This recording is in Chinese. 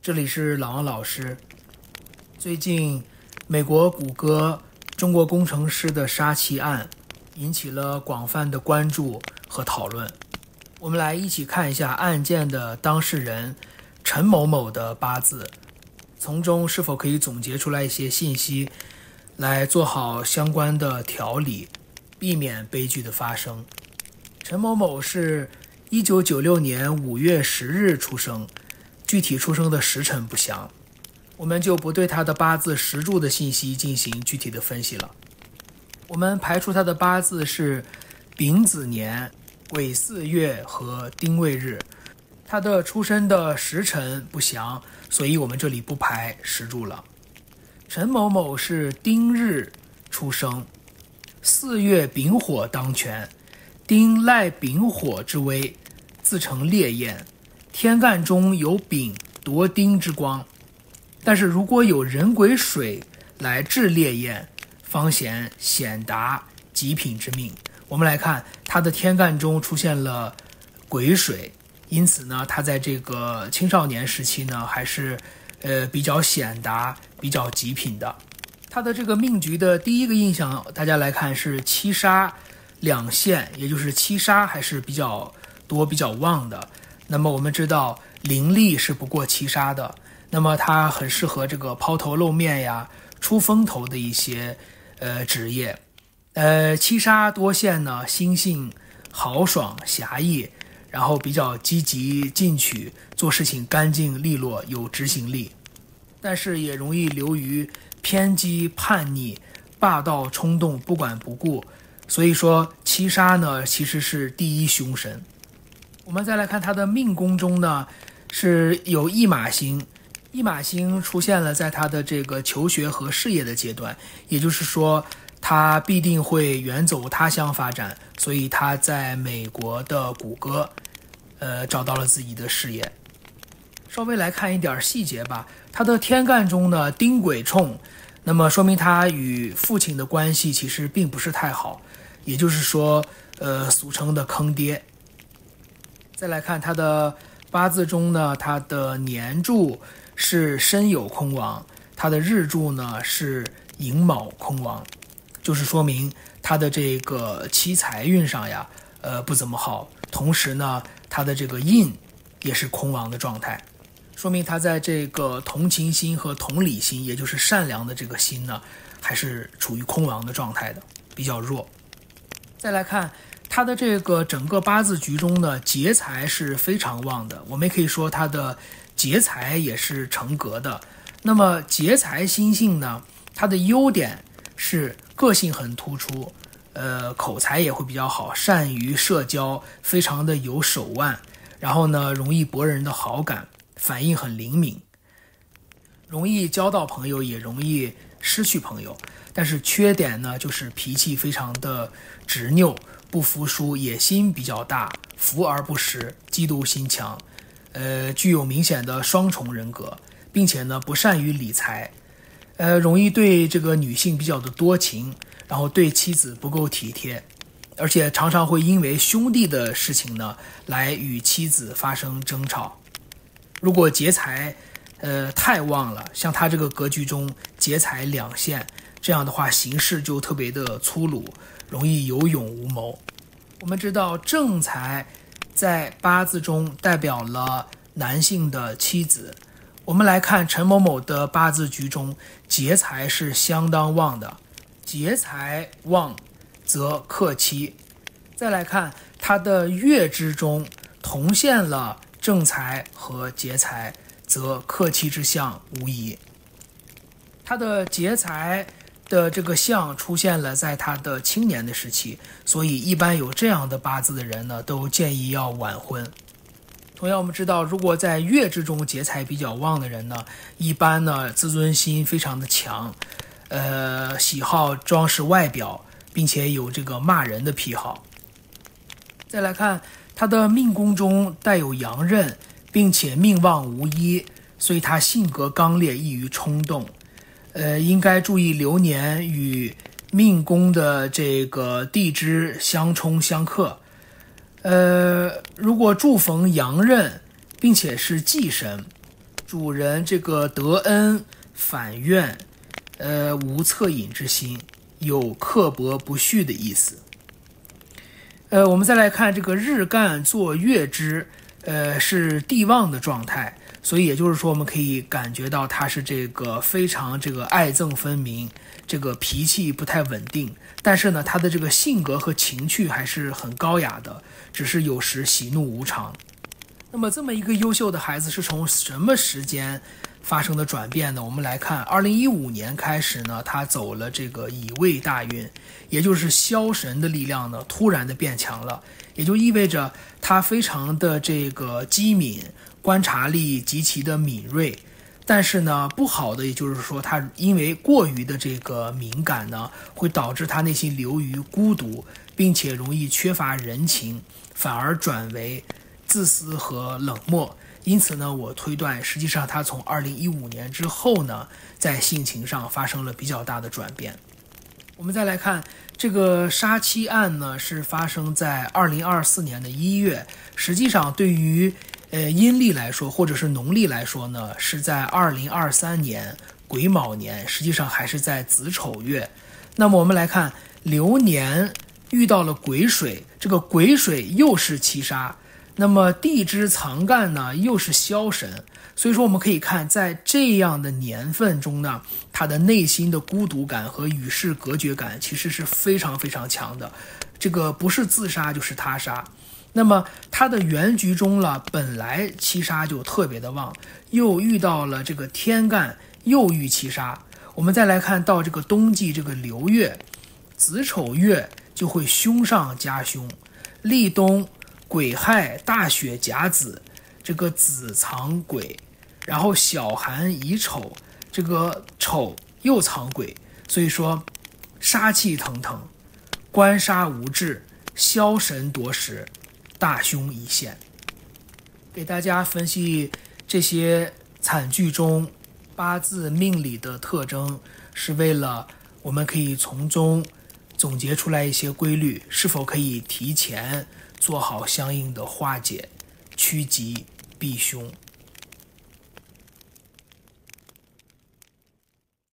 这里是老王老师。最近，美国谷歌中国工程师的杀妻案引起了广泛的关注和讨论。我们来一起看一下案件的当事人陈某某的八字，从中是否可以总结出来一些信息，来做好相关的调理，避免悲剧的发生。陈某某是1996年5月10日出生，具体出生的时辰不详，我们就不对他的八字时柱的信息进行具体的分析了。我们排除他的八字是丙子年、癸巳月和丁未日，他的出生的时辰不详，所以我们这里不排时柱了。陈某某是丁日出生，4月丙火当权，丁赖丙火之威，自成烈焰，天干中有丙夺丁之光，但是如果有人癸水来制烈焰，方显达极品之命。我们来看他的天干中出现了癸水，因此呢，他在这个青少年时期呢，还是比较显达、比较极品的。他的这个命局的第一个印象，大家来看是七杀两线，也就是七杀还是比较多、比较旺的。那么我们知道灵力是不过七杀的，那么它很适合这个抛头露面呀、出风头的一些职业。七杀多线呢，心性豪爽侠义，然后比较积极进取，做事情干净利落，有执行力，但是也容易流于偏激叛逆、霸道冲动、不管不顾。所以说七杀呢其实是第一凶神。我们再来看他的命宫中呢是有驿马星，驿马星出现了在他的这个求学和事业的阶段，也就是说他必定会远走他乡发展，所以他在美国的谷歌找到了自己的事业。稍微来看一点细节吧，他的天干中呢丁癸冲，那么说明他与父亲的关系其实并不是太好，也就是说俗称的坑爹。再来看他的八字中呢，他的年柱是申酉空亡，他的日柱呢是寅卯空亡，就是说明他的这个妻财运上呀不怎么好，同时呢他的这个印也是空亡的状态，说明他在这个同情心和同理心，也就是善良的这个心呢，还是处于空亡的状态的，比较弱。再来看他的这个整个八字局中呢，劫财是非常旺的，我们也可以说他的劫财也是成格的。那么劫财心性呢，他的优点是个性很突出，口才也会比较好，善于社交，非常的有手腕，然后呢容易博人的好感，反应很灵敏，容易交到朋友，也容易失去朋友。但是缺点呢就是脾气非常的执拗，不服输，野心比较大，福而不实，嫉妒心强，具有明显的双重人格，并且呢不善于理财，容易对这个女性比较的多情，然后对妻子不够体贴，而且常常会因为兄弟的事情呢来与妻子发生争吵。如果劫财太旺了，像他这个格局中劫财两线，这样的话行事就特别的粗鲁，容易有勇无谋。我们知道正财在八字中代表了男性的妻子，我们来看陈某某的八字局中劫财是相当旺的，劫财旺则克妻。再来看他的月支中同现了正财和劫财，则克妻之象无疑。他的劫财的这个象出现了在他的青年的时期，所以一般有这样的八字的人呢，都建议要晚婚。同样我们知道，如果在月支中劫财比较旺的人呢，一般呢自尊心非常的强，喜好装饰外表，并且有这个骂人的癖好。再来看他的命宫中带有阳刃，并且命旺无一，所以他性格刚烈，易于冲动。应该注意流年与命宫的这个地支相冲相克。如果祝逢阳刃并且是忌神，主人这个得恩反怨，无恻隐之心，有刻薄不恤的意思。我们再来看这个日干作月支，是地旺的状态，所以也就是说我们可以感觉到他是这个非常这个爱憎分明，这个脾气不太稳定，但是呢他的这个性格和情趣还是很高雅的，只是有时喜怒无常。那么这么一个优秀的孩子是从什么时间发生的转变呢？我们来看2015年开始呢，他走了这个乙未大运，也就是枭神的力量呢突然的变强了，也就意味着他非常的这个机敏，观察力极其的敏锐。但是呢不好的也就是说他因为过于的这个敏感呢，会导致他内心流于孤独，并且容易缺乏人情，反而转为自私和冷漠。因此呢，我推断实际上他从2015年之后呢，在性情上发生了比较大的转变。我们再来看这个杀妻案呢，是发生在2024年的1月，实际上对于阴历来说或者是农历来说呢，是在2023年癸卯年，实际上还是在子丑月。那么我们来看流年遇到了癸水，这个癸水又是七杀，那么地支藏干呢又是枭神，所以说我们可以看在这样的年份中呢，他的内心的孤独感和与世隔绝感其实是非常非常强的，这个不是自杀就是他杀。那么他的原局中了，本来七杀就特别的旺，又遇到了这个天干又遇七杀。我们再来看到这个冬季这个流月，子丑月就会凶上加凶，立冬癸亥大雪甲子，这个子藏癸，然后小寒乙丑，这个丑又藏癸，所以说杀气腾腾，官杀无志，枭神夺食，大凶已现。给大家分析这些惨剧中八字命理的特征，是为了我们可以从中总结出来一些规律，是否可以提前做好相应的化解，趋吉避凶。